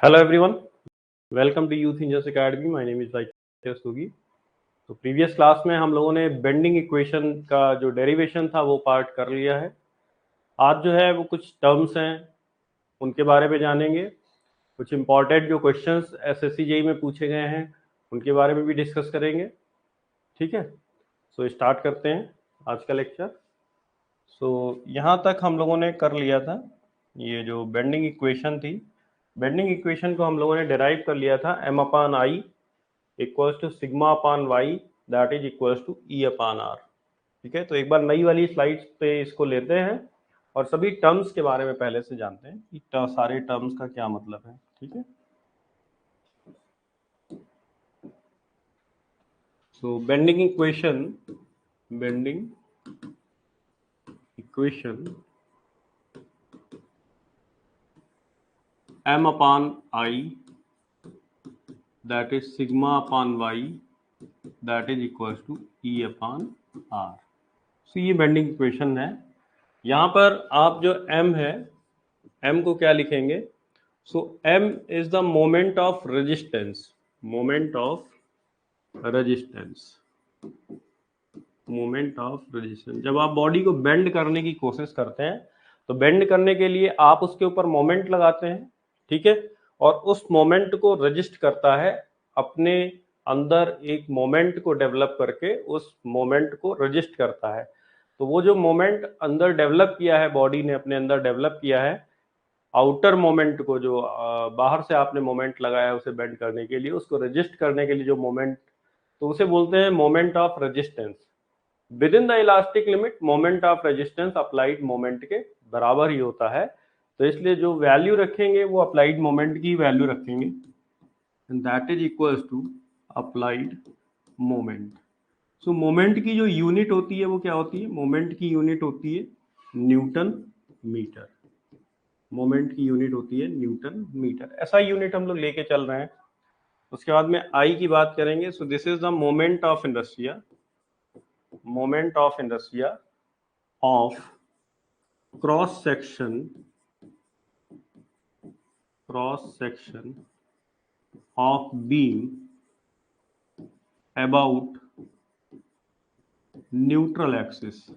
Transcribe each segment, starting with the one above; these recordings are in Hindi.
Hello everyone, welcome to youth engineers academy. My name is writer सुगी। तो प्रीवियस क्लास में हम लोगों ने बेंडिंग इक्वेशन का जो डेरिवेशन था वो पार्ट कर लिया है। आज जो है वो कुछ टर्म्स हैं उनके बारे में जानेंगे। कुछ इंपॉर्टेंट जो क्वेश्चंस एसएससी जेईई में पूछे गए हैं उनके बारे में भी डिस्कस करेंगे। ठीक है, सो स्टार्ट करते हैं आज का लेक्चर। यहाँ तक हम लोगों ने कर लिया था। ये जो बेंडिंग इक्वेशन थी, बेंडिंग इक्वेशन को हम लोगों ने डिराइव कर लिया था m upon I equals to sigma upon y that is equals to E upon R. ठीक है, तो एक बार नई वाली स्लाइड्स पे इसको लेते हैं और सभी टर्म्स के बारे में पहले से जानते हैं कि सारे टर्म्स का क्या मतलब है। ठीक है, so bending equation m upon I that is sigma upon y that is equals to E upon R. So ये बेंडिंग इक्वेशन है। यहाँ पर आप जो m है, m को क्या लिखेंगे? सो m is the moment of resistance, moment of resistance. जब आप बॉडी को बेंड करने की कोशिश करते हैं तो बेंड करने के लिए आप उसके ऊपर मोमेंट लगाते हैं। ठीक है, और उस मोमेंट को रजिस्ट करता है, अपने अंदर एक मोमेंट को डेवलप करके उस मोमेंट को रजिस्ट करता है। तो वो जो मोमेंट अंदर डेवलप किया है, बॉडी ने अपने अंदर डेवलप किया है, आउटर मोमेंट को, जो बाहर से आपने मोमेंट लगाया है उसे बेंड करने के लिए, उसको रजिस्ट करने के लिए जो मोमेंट, तो उसे बोलते हैं moment of resistance. With in the elastic limit moment of resistance applied moment के बराबर ही होता है। तो इसलिए जो वैल्यू रखेंगे वो अप्लाइड मोमेंट की वैल्यू रखेंगे, and that is equals to applied moment. So moment की जो यूनिट होती है वो क्या होती है? मोमेंट की यूनिट होती है न्यूटन मीटर। मोमेंट की यूनिट होती है न्यूटन मीटर। ऐसा यूनिट हम लोग लेके चल रहे हैं। उसके बाद में आई की बात करेंगे। सो this is the moment of inertia, moment of inertia of cross section of beam about neutral axis,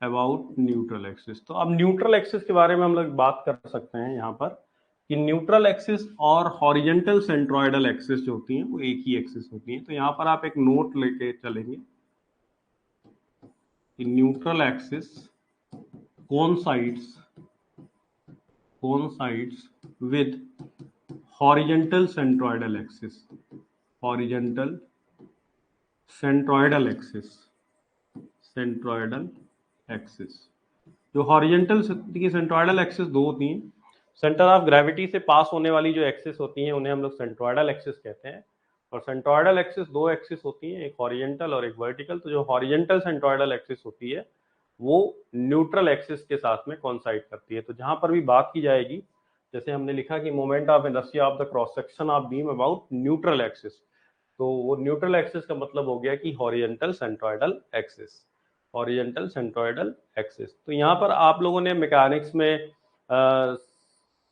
about neutral axis. तो अब न्यूट्रल एक्सिस के बारे में हम लोग बात कर सकते हैं यहाँ पर कि न्यूट्रल एक्सिस और हॉरिजेंटल सेंट्रोइडल एक्सिस जो होती हैं वो एक ही एक्सिस होती हैं। तो यहाँ पर आप एक नोट लेके चलेंगे कि neutral axis coincides with horizontal centroidal axis, horizontal centroidal axis। जो हॉरिजेंटल की सेंट्रोइडल एक्सिस दो होती हैं, सेंटर ऑफ ग्रेविटी से पास होने वाली जो एक्सिस होती हैं उन्हें हम लोग सेंट्रोइडल एक्सिस कहते हैं। और सेंट्रोइडल एक्सिस दो एक्सिस होती हैं, एक हॉरिजेंटल और एक वर्टिकल। तो जो हॉरिजेंटल सेंट्रोइडल एक्सिस होती है वो न्यूट्रल एक्सिस के साथ में कोइंसाइड करती है। तो जहां पर भी बात की जाएगी, जैसे हमने लिखा कि moment of inertia of the cross section of beam about neutral axis, तो वो न्यूट्रल एक्सिस का मतलब हो गया कि horizontal centroidal axis, horizontal centroidal axis. तो यहाँ पर आप लोगों ने मैकेनिक्स में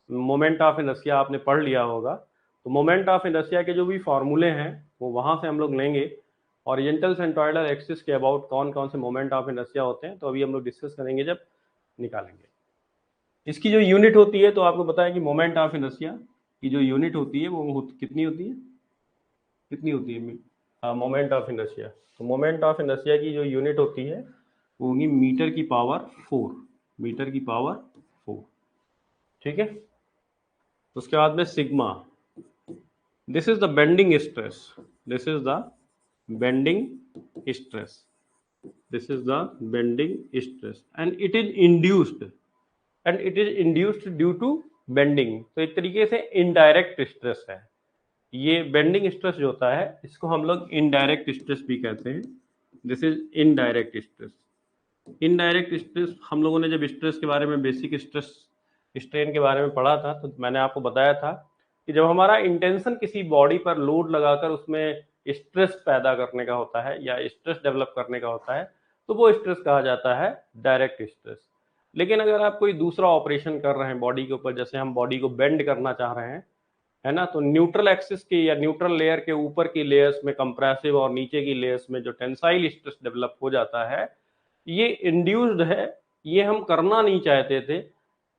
मोमेंट ऑफ इनर्शिया आपने पढ़ लिया होगा। तो मोमेंट ऑफ इनर्शिया के जो भी फॉर्मूले हैं वो वहां से हम लोग लेंगे। हॉरिजेंटल सेंट्रोइडल एक्सिस के अबाउट कौन कौन से मोमेंट ऑफ इनर्शिया होते हैं तो अभी हम लोग डिस्कस करेंगे जब निकालेंगे। इसकी जो यूनिट होती है, तो आपको पता है कि मोमेंट ऑफ इनर्शिया की जो यूनिट होती है वो कितनी होती है? कितनी होती है मोमेंट ऑफ इनर्शिया? तो मोमेंट ऑफ इनर्शिया की जो यूनिट होती है वो होगी मीटर की पावर 4, मीटर की पावर 4। ठीक है, उसके बाद में sigma, this is the bending stress, this is the bending stress, this is the bending stress and it is induced due to bending। तो एक तरीके से इनडायरेक्ट स्ट्रेस है ये। बेंडिंग स्ट्रेस जो होता है इसको हम लोग इनडायरेक्ट स्ट्रेस भी कहते हैं। This is indirect stress. Indirect stress, हम लोगों ने जब स्ट्रेस के बारे में, बेसिक स्ट्रेस स्ट्रेन के बारे में पढ़ा था तो मैंने आपको बताया था कि जब हमारा इंटेंशन किसी बॉडी पर लोड लगाकर उसमें स्ट्रेस पैदा करने का होता है या स्ट्रेस डेवलप करने का होता है तो वो स्ट्रेस कहा जाता है डायरेक्ट स्ट्रेस। लेकिन अगर आप कोई दूसरा ऑपरेशन कर रहे हैं बॉडी के ऊपर, जैसे हम बॉडी को बेंड करना चाह रहे हैं है ना। तो न्यूट्रल एक्सिस के या न्यूट्रल लेयर के ऊपर की लेयर्स में कंप्रेसिव और नीचे की लेयर्स में जो टेंसाइल स्ट्रेस डेवलप हो जाता है, ये इंड्यूस्ड है, ये हम करना नहीं चाहते थे,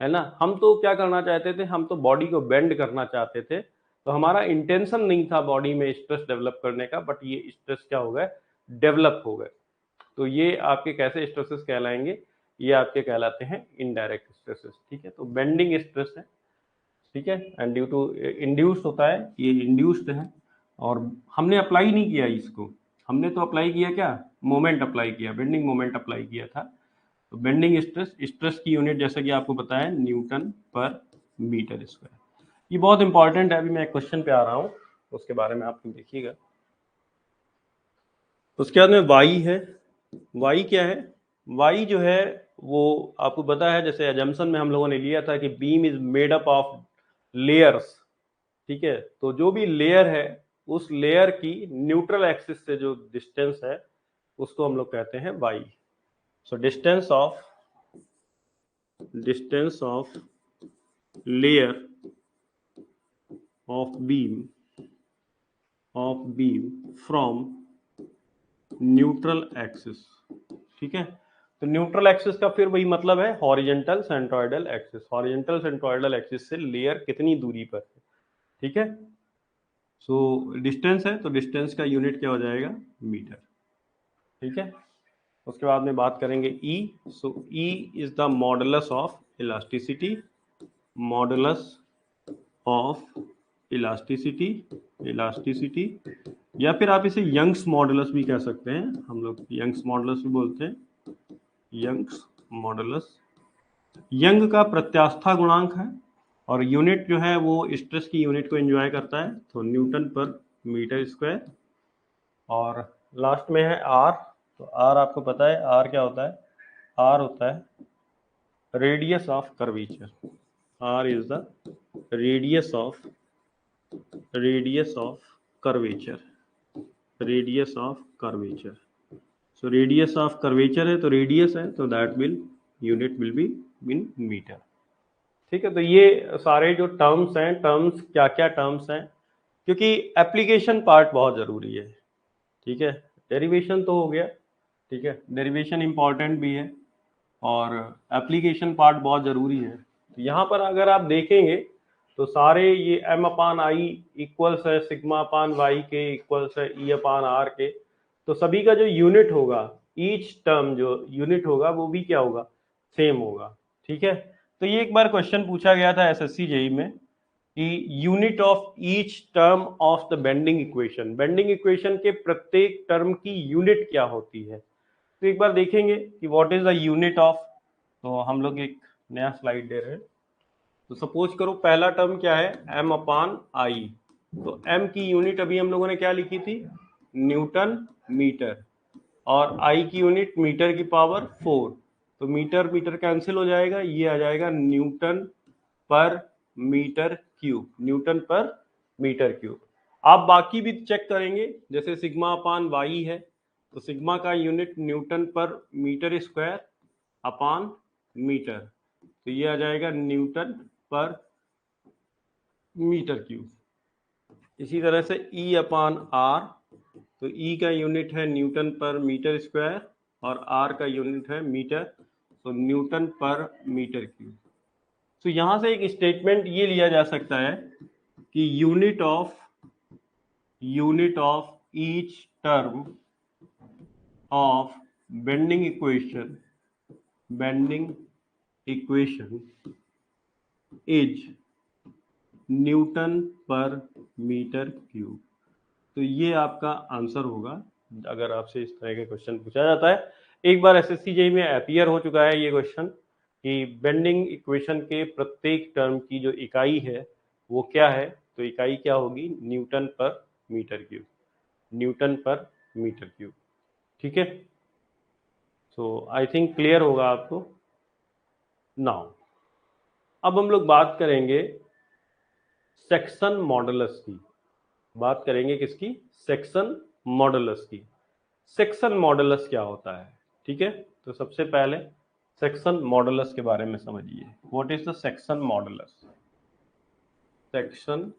है ना। हम तो क्या करना चाहते थे, हम तो बॉडी को बेंड करना चाहते थे, तो हमारा इंटेंशन नहीं था बॉडी में स्ट्रेस डेवलप करने का, बट ये स्ट्रेस क्या हो गए, डेवलप हो गए। तो ये आपके कैसे स्ट्रेसेस कहलाएंगे, ये आपके कहलाते हैं इनडायरेक्ट स्ट्रेसेस, ठीक है। तो बेंडिंग स्ट्रेस है, ठीक है, एंड ड्यू टू इंड्यूस्ड होता है, ये इंड्यूस्ड है, और हमने अप्लाई नहीं किया इसको, हमने तो अप्लाई किया क्या, मोमेंट अप्लाई किया, बेंडिंग मोमेंट अप्लाई किया था। तो बेंडिंग स्ट्रेस, स्ट्रेस की यूनिट जैसा कि आपको पता है न्यूटन पर मीटर स्क्वायर। ये बहुत इंपॉर्टेंट है, अभी मैं क्वेश्चन पे आ रहा हूँ, उसके बारे में आप देखिएगा। उसके बाद में वाई है, वाई क्या है, वाई जो है वो आपको पता है, जैसे एजम्पशन में हम लोगों ने लिया था कि beam is made up of layers, ठीक है। तो जो भी लेयर है, उस लेयर की न्यूट्रल एक्सिस से जो डिस्टेंस है, उसको हम लोग कहते हैं y. So distance of layer of beam from neutral axis, ठीक है। तो न्यूट्रल एक्सिस का फिर वही मतलब है, horizontal centroidal axis, horizontal centroidal axis से लेयर कितनी दूरी पर है, ठीक है। सो डिस्टेंस है, तो डिस्टेंस का यूनिट क्या हो जाएगा, मीटर, ठीक है। उसके बाद में बात करेंगे E. So E is the modulus of elasticity, modulus of elasticity, या फिर आप इसे यंग्स मॉडुलस भी कह सकते हैं, हम लोग यंग्स मॉडुलस भी बोलते हैं, यंग्स मॉडुलस। यंग का प्रत्यास्था गुणांक है, और यूनिट जो है वो स्ट्रेस की यूनिट को एंजॉय करता है, तो न्यूटन पर मीटर स्क्वायर। और लास्ट में है आर। तो आर आपको पता है आर क्या होता है, आर होता है radius of curvature, R is the radius of curvature, radius of curvature. So radius of curvature है, तो रेडियस है, तो that will unit will be in metre, ठीक है। तो ये सारे जो टर्म्स हैं, टर्म्स क्या क्या टर्म्स हैं, क्योंकि एप्लीकेशन पार्ट बहुत जरूरी है, ठीक है। डेरिवेशन तो हो गया, ठीक है, डेरिवेशन इंपॉर्टेंट भी है, और एप्लीकेशन पार्ट बहुत जरूरी है। तो यहाँ पर अगर आप देखेंगे तो सारे ये m अपान आई इक्वल्स है सिग्मा अपान वाई के, इक्वल्स है ई अपान आर के, तो सभी का जो यूनिट होगा, ईच टर्म जो यूनिट होगा वो भी क्या होगा, सेम होगा, ठीक है। तो ये एक बार क्वेश्चन पूछा गया था एसएससी जेई में कि unit of each term of the bending equation, bending equation के प्रत्येक टर्म की यूनिट क्या होती है। तो एक बार देखेंगे कि what is the unit of, तो हम लोग एक नया स्लाइड दे रहे हैं। तो सपोज करो पहला टर्म क्या है, m अपान आई, तो m की यूनिट अभी हम लोगों ने क्या लिखी थी, न्यूटन मीटर, और i की यूनिट मीटर की पावर 4, तो मीटर मीटर कैंसिल हो जाएगा, ये आ जाएगा न्यूटन पर मीटर क्यूब, न्यूटन पर मीटर क्यूब। आप बाकी भी चेक करेंगे, जैसे सिग्मा अपान वाई है, तो सिग्मा का यूनिट न्यूटन पर मीटर स्क्वायर अपान मीटर, तो ये आ जाएगा न्यूटन पर मीटर क्यूब। इसी तरह से ई अपान आर, तो ई का यूनिट है न्यूटन पर मीटर स्क्वायर, और आर का यूनिट है मीटर, तो न्यूटन पर मीटर क्यूब। तो यहां से एक स्टेटमेंट ये लिया जा सकता है कि unit of each term of bending equation is Newton पर मीटर क्यूब। तो ये आपका आंसर होगा अगर आपसे इस तरह के क्वेश्चन पूछा जाता है। एक बार एसएससी जेईई में अपीयर हो चुका है ये क्वेश्चन कि बेंडिंग इक्वेशन के प्रत्येक टर्म की जो इकाई है वो क्या है, तो इकाई क्या होगी, न्यूटन पर मीटर क्यूब, न्यूटन पर मीटर क्यूब, ठीक है। सो आई थिंक क्लियर होगा आपको। नाउ अब हम लोग बात करेंगे सेक्शन मॉडुलस की, बात करेंगे किसकी, सेक्शन मॉडुलस की। सेक्शन मॉडुलस क्या होता है, ठीक है। तो सबसे पहले सेक्शन मॉडुलस के बारे में समझिए, what is the section modulus. Section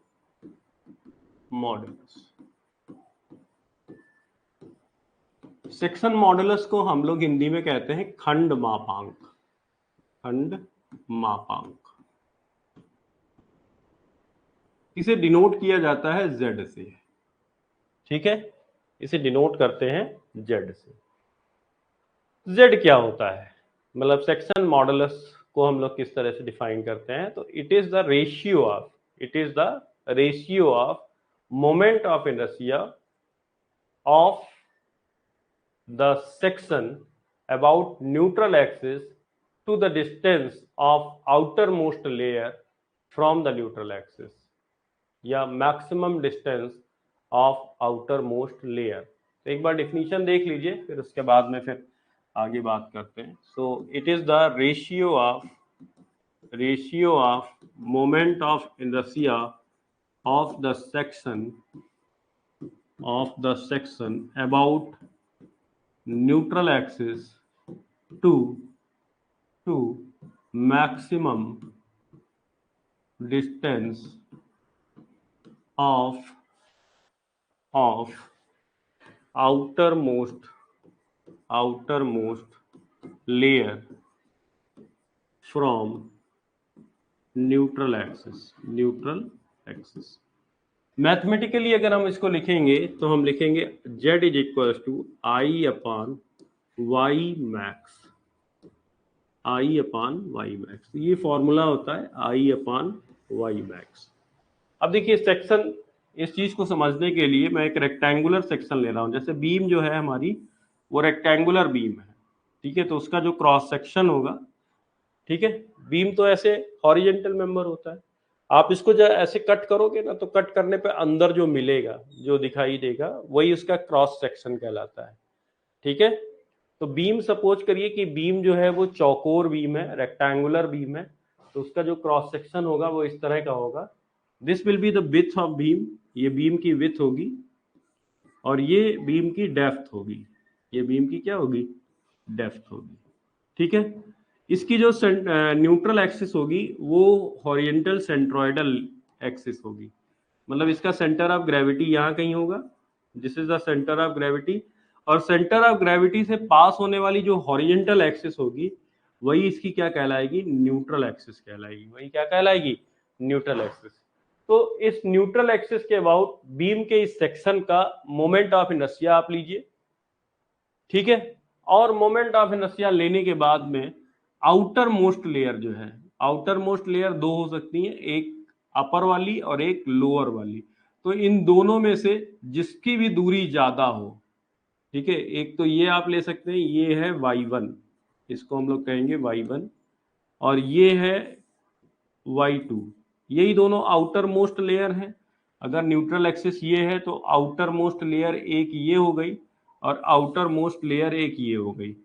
modulus. Section modulus को हम लोग हिंदी में कहते हैं खंड मापांक। खंड मापांक इसे डिनोट किया जाता है Z से। ठीक है, इसे डिनोट करते हैं Z से। Z क्या होता है, मतलब सेक्शन मॉडुलस को हम लोग किस तरह से डिफाइन करते हैं, तो it is the ratio of moment of inertia of the section about neutral axis to the distance of outermost layer from the neutral axis या maximum distance of outermost layer। तो एक बार डिफिनीशन देख लीजिए, फिर उसके बाद में फिर आगे बात करते हैं। So it is the ratio of moment of inertia of the section about neutral axis to maximum distance of outermost layer from neutral axis। Mathematically अगर हम इसको लिखेंगे तो हम लिखेंगे Z is equal to I upon y max. ये फॉर्मूला होता है I अपॉन वाई मैक्स। अब देखिए सेक्शन, इस चीज को समझने के लिए मैं एक रेक्टेंगुलर सेक्शन ले रहा हूं। जैसे बीम जो है हमारी वो रेक्टेंगुलर बीम है, ठीक है, तो उसका जो क्रॉस सेक्शन होगा, ठीक है, बीम तो ऐसे हॉरिजेंटल मेंबर होता है, आप इसको जब ऐसे कट करोगे ना तो कट करने पे अंदर जो मिलेगा, जो दिखाई देगा, वही उसका क्रॉस सेक्शन कहलाता है। ठीक है, तो बीम सपोज करिए कि बीम जो है वो चौकोर बीम है, रेक्टेंगुलर बीम है, तो उसका जो क्रॉस सेक्शन होगा वो इस तरह का होगा। This will be the width of beam, ये बीम की विड्थ होगी और ये बीम की डेप्थ होगी। ये बीम की क्या होगी, डेप्थ होगी। ठीक है, इसकी जो न्यूट्रल एक्सिस होगी वो हॉरिजेंटल सेंट्रोइडल एक्सिस होगी, मतलब इसका सेंटर ऑफ ग्रेविटी यहाँ कहीं होगा, this is the centre of gravity, और सेंटर ऑफ ग्रेविटी से पास होने वाली जो हॉरिजेंटल एक्सिस होगी वही इसकी क्या कहलाएगी, न्यूट्रल एक्सिस कहलाएगी। वही क्या कहलाएगी, न्यूट्रल एक्सिस। तो इस न्यूट्रल एक्सिस के अबाउट बीम के इस सेक्शन का मोमेंट ऑफ इनर्शिया आप लीजिए। ठीक है, और मोमेंट ऑफ इनर्शिया लेने के बाद में आउटर मोस्ट लेयर जो है, आउटर मोस्ट लेयर दो हो सकती है, एक अपर वाली और एक लोअर वाली, तो इन दोनों में से जिसकी भी दूरी ज्यादा हो, ठीक है, एक तो ये आप ले सकते हैं, ये है y1, इसको हम लोग कहेंगे y1, और ये है y2, यही दोनों आउटर मोस्ट लेयर हैं। अगर न्यूट्रल एक्सिस ये है तो आउटर मोस्ट लेयर एक ये हो गई और आउटर मोस्ट लेयर एक ये हो गई।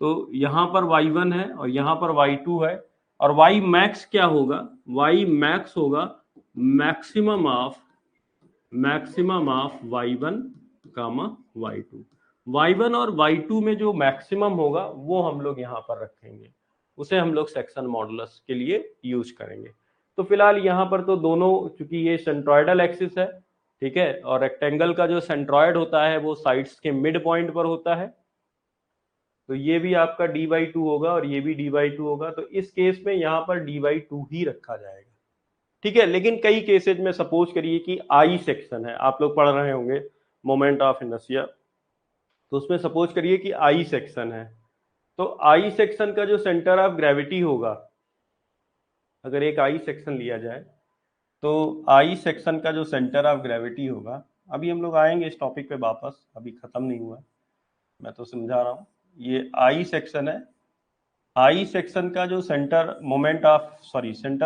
तो यहाँ पर y1 है और यहाँ पर y2 है, और y मैक्स क्या होगा, y मैक्स होगा maximum of y1 comma y2। y1 और y2 में जो मैक्सिमम होगा वो हम लोग यहाँ पर रखेंगे, उसे हम लोग सेक्शन मॉडुलस के लिए यूज करेंगे। तो फिलहाल यहाँ पर तो दोनों, चूंकि ये सेंट्रॉइडल एक्सिस है, ठीक है, और रेक्टेंगल का जो सेंट्रॉइड होता है वो साइड्स के मिड पॉइंट पर होता है, तो ये भी आपका d/2 होगा और ये भी d/2 होगा, तो इस केस में यहाँ पर d/2 ही रखा जाएगा। ठीक है, लेकिन कई केसेज में सपोज करिए कि आई सेक्शन है, आप लोग पढ़ रहे होंगे मोमेंट ऑफ इनर्शिया, तो उसमें सपोज करिए कि आई सेक्शन है, तो आई सेक्शन का जो सेंटर ऑफ ग्रेविटी होगा, अगर एक आई सेक्शन लिया जाए तो आई सेक्शन का जो सेंटर ऑफ ग्रेविटी होगा, अभी हम लोग आएंगे इस टॉपिक पे वापस, अभी खत्म नहीं हुआ, मैं तो समझा रहा हूँ। ये आई सेक्शन है, आई सेक्शन का जो सेंटर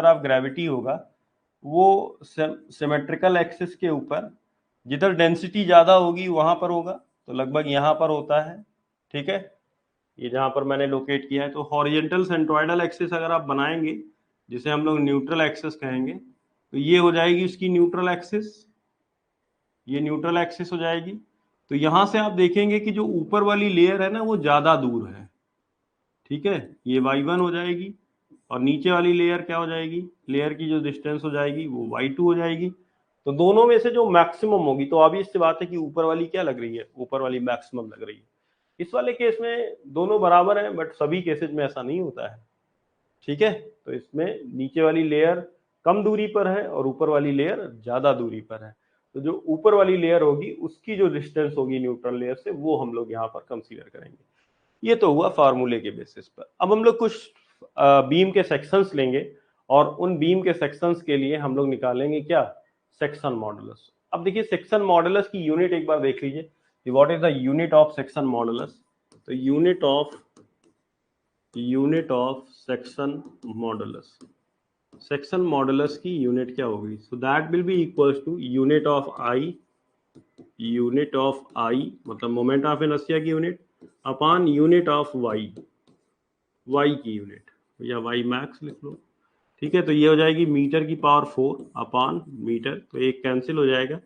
ऑफ ग्रेविटी होगा वो सिमेट्रिकल एक्सिस के ऊपर, जिधर डेंसिटी ज्यादा होगी वहां पर होगा, तो लगभग यहाँ पर होता है। ठीक है, ये जहां पर मैंने लोकेट किया है, तो हॉरिजेंटल सेंट्रोइडल एक्सिस अगर आप बनाएंगे, जिसे हम लोग न्यूट्रल एक्सिस कहेंगे, तो ये हो जाएगी इसकी न्यूट्रल एक्सिस, ये न्यूट्रल एक्सिस हो जाएगी। तो यहां से आप देखेंगे कि जो ऊपर वाली लेयर है ना वो ज्यादा दूर है, ठीक है, ये y1 हो जाएगी, और नीचे वाली लेयर क्या हो जाएगी, लेयर की जो डिस्टेंस हो जाएगी वो y2 हो जाएगी। तो दोनों में से जो मैक्सिमम होगी, तो ऑब्वियस सी बात है कि ऊपर वाली क्या लग रही है, ऊपर वाली मैक्सिमम लग रही है। इस वाले केस में दोनों बराबर हैं, बट सभी केसेस में ऐसा नहीं होता है, ठीक है। तो इसमें नीचे वाली लेयर कम दूरी पर है और ऊपर वाली लेयर ज्यादा दूरी पर है, तो जो ऊपर वाली लेयर होगी उसकी जो डिस्टेंस होगी न्यूट्रल लेयर से, वो हम लोग यहाँ पर कंसीडर करेंगे। ये तो हुआ फार्मूले के बेसिस पर। अब हम लोग कुछ बीम के सेक्शंस लेंगे और उन बीम के सेक्शंस के लिए हम लोग निकालेंगे क्या, सेक्शन मॉडुलस। अब देखिए सेक्शन मॉडुलस की यूनिट एक बार देख लीजिए, what is the unit of section modulus. तो unit of section modulus, section modulus की यूनिट क्या होगी, so that will be equals to unit of I, मतलब मोमेंट ऑफ इनर्शिया की unit upon unit of y, y की यूनिट या वाई मैक्स लिख लो, ठीक है। तो ये हो जाएगी मीटर की पावर 4 अपॉन मीटर, तो एक कैंसिल हो जाएगा,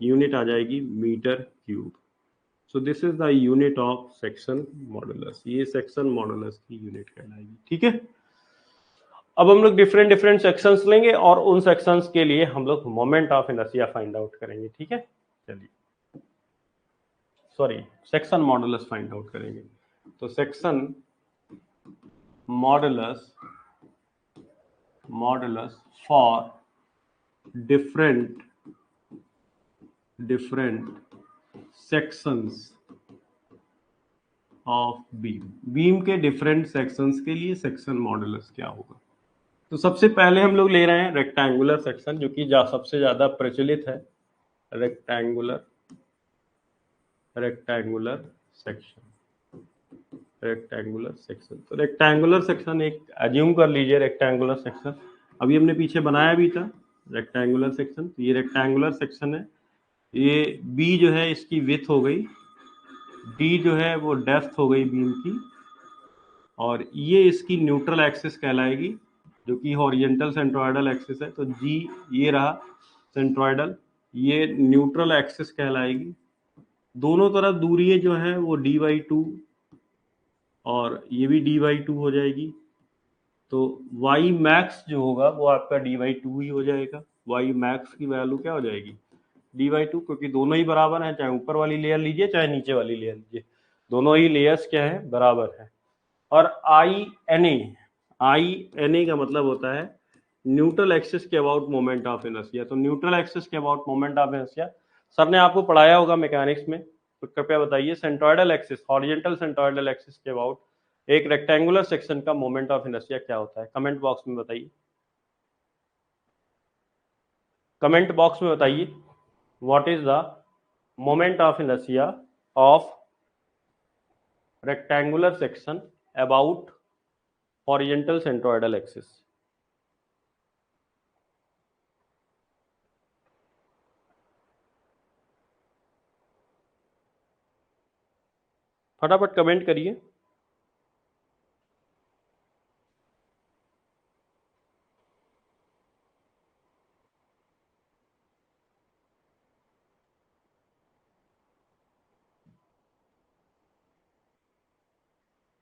यूनिट आ जाएगी metre cube. So this is the unit of section modulus, ये सेक्शन मॉडुलस की यूनिट कहलाएगी, ठीक है। अब हम लोग डिफरेंट डिफरेंट सेक्शंस लेंगे और उन सेक्शंस के लिए हम लोग moment of inertia find out करेंगे, ठीक है। चलिए, sorry, section modulus find out करेंगे। तो section modulus for different sections of beam के डिफरेंट सेक्शंस के लिए सेक्शन मॉडुलस क्या होगा। तो सबसे पहले हम लोग ले रहे हैं रेक्टेंगुलर सेक्शन, जो कि सबसे ज्यादा प्रचलित है, रेक्टेंगुलर सेक्शन। तो रेक्टेंगुलर सेक्शन एक एज्यूम कर लीजिए, रेक्टेंगुलर सेक्शन अभी हमने पीछे बनाया भी था रेक्टेंगुलर सेक्शन। तो ये रेक्टेंगुलर सेक्शन है, ये बी जो है इसकी विड्थ हो गई, डी जो है वो डेप्थ हो गई बीम की, और ये इसकी न्यूट्रल एक्सिस कहलाएगी, जो कि हॉरिजेंटल सेंट्रोइडल एक्सिस है। तो जी ये रहा सेंट्रोइडल, ये न्यूट्रल एक्सिस कहलाएगी। दोनों तरफ दूरी जो है वो dy/2 और ये भी dy/2 हो जाएगी। तो y मैक्स जो होगा वो आपका dy/2 ही हो जाएगा। y मैक्स की वैल्यू क्या हो जाएगी, dy/2, क्योंकि दोनों ही बराबर हैं, चाहे ऊपर वाली लेयर लीजिए चाहे नीचे वाली लेयर लीजिए, दोनों ही लेयर्स क्या है, बराबर है। और आई एन ए का मतलब होता है न्यूट्रल एक्सिस के अबाउट मोमेंट ऑफ इनर्शिया। तो न्यूट्रल एक्सिस के about moment of inertia sir ने आपको पढ़ाया होगा मैकेनिक्स में, तो कृपया बताइए centroidal axis, horizontal centroidal axis के अबाउट एक रेक्टेंगुलर सेक्शन का मोमेंट ऑफ इनर्शिया क्या होता है, कमेंट बॉक्स में बताइए, कमेंट बॉक्स में बताइए what is the moment of inertia of rectangular section about horizontal centroidal axis. फटाफट कमेंट करिए।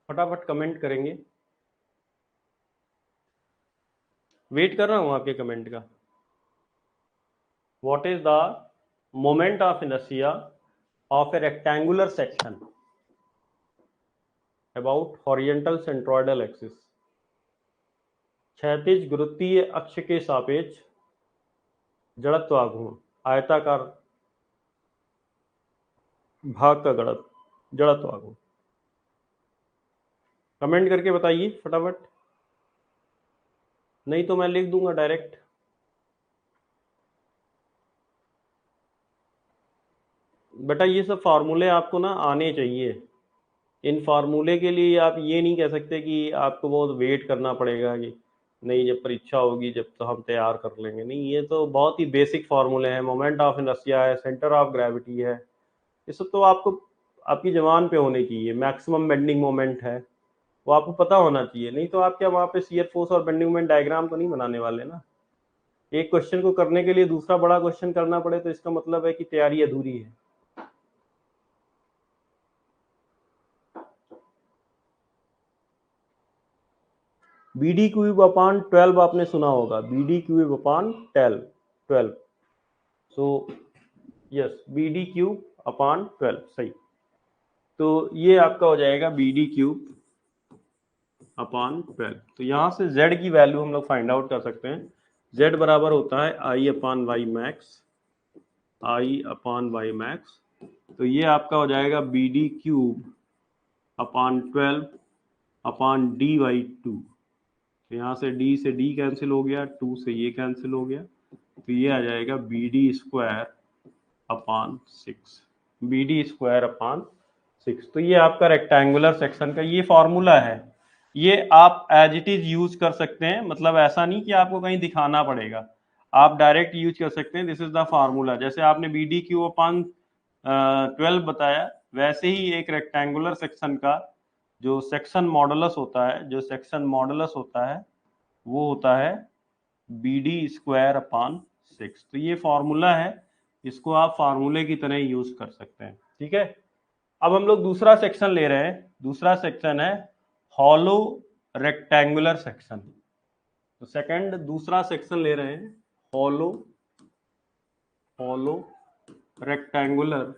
फटाफट कमेंट करेंगे, वेट कर रहा हूं आपके कमेंट का। What is the moment of inertia of A rectangular section about horizontal centroidal axis, क्षैतिज गुरुत्वीय अक्ष के सापेक्ष जड़त्वाघूर्ण आयताकार भाग का जड़त्वाघूर्ण। कमेंट करके बताइए फटाफट, नहीं तो मैं लिख दूंगा डायरेक्ट। बेटा ये सब फार्मूले आपको ना आने चाहिए, इन फार्मूले के लिए आप ये नहीं कह सकते कि आपको बहुत वेट करना पड़ेगा कि नहीं जब परीक्षा होगी जब तो हम तैयार कर लेंगे, नहीं, ये तो बहुत ही बेसिक फार्मूले हैं। मोमेंट ऑफ इनर्शिया है, सेंटर ऑफ ग्रेविटी है, ये सब तो आपको आपकी जबान पे होने चाहिए। मैक्सिमम बेंडिंग मोमेंट है, वो आपको पता होना चाहिए, नहीं तो आप क्या वहाँ पे शियर फोर्स और बेंडिंग मोमेंट डायग्राम तो नहीं बनाने वाले ना। एक क्वेश्चन को करने के लिए दूसरा बड़ा क्वेश्चन करना पड़े तो इसका मतलब है कि तैयारी अधूरी है। BD³ अपॉन 12 आपने सुना होगा, BD³ upon 12। So yes B D cube upon 12 सही। तो ये आपका हो जाएगा बी डी क्यूब अपॉन 12। तो यहाँ से z की वैल्यू हम लोग फाइंड आउट कर सकते हैं। z बराबर होता है I upon y max, I upon y max. तो ये आपका हो जाएगा B D cube upon 12 upon D by 2। तो यहाँ से d कैंसिल हो गया, 2 से ये कैंसिल हो गया, तो ये आ जाएगा B D square upon 6, B D square upon 6। तो ये आपका रेक्टेंगुलर सेक्शन का ये फॉर्मूला है। ये आप एज इट इज यूज कर सकते हैं, मतलब ऐसा नहीं कि आपको कहीं दिखाना पड़ेगा, आप डायरेक्ट यूज कर सकते हैं। This is the formula. जैसे आपने बी डी क्यू अपॉन 12 बताया, वैसे ही एक रेक्टेंगुलर सेक्शन का जो सेक्शन मॉडुलस होता है, जो सेक्शन मॉडुलस होता है वो होता है बी डी स्क्वायर अपॉन 6। तो ये फॉर्मूला है, इसको आप फार्मूले की तरह यूज कर सकते हैं। ठीक है, अब हम लोग दूसरा सेक्शन ले रहे हैं। दूसरा सेक्शन है हॉलो रेक्टेंगुलर सेक्शन। तो सेकंड दूसरा सेक्शन ले रहे हैं hollow rectangular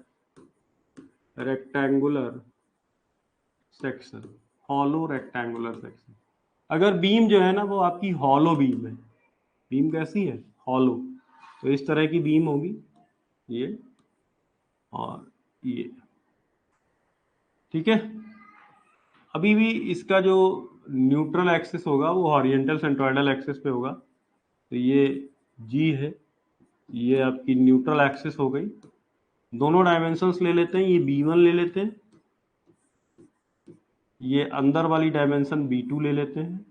section, hollow rectangular section. अगर बीम जो है ना वो आपकी हॉलो बीम है, बीम कैसी है, हॉलो, तो इस तरह की बीम होगी ये और ये। ठीक है, अभी भी इसका जो न्यूट्रल एक्सिस होगा वो हॉरिजेंटल सेंट्रोइडल एक्सिस पे होगा। तो ये जी है, ये आपकी न्यूट्रल एक्सिस हो गई। दोनों डायमेंशंस ले लेते हैं, ये b1 ले लेते हैं, ये अंदर वाली डायमेंशन b2 ले लेते हैं,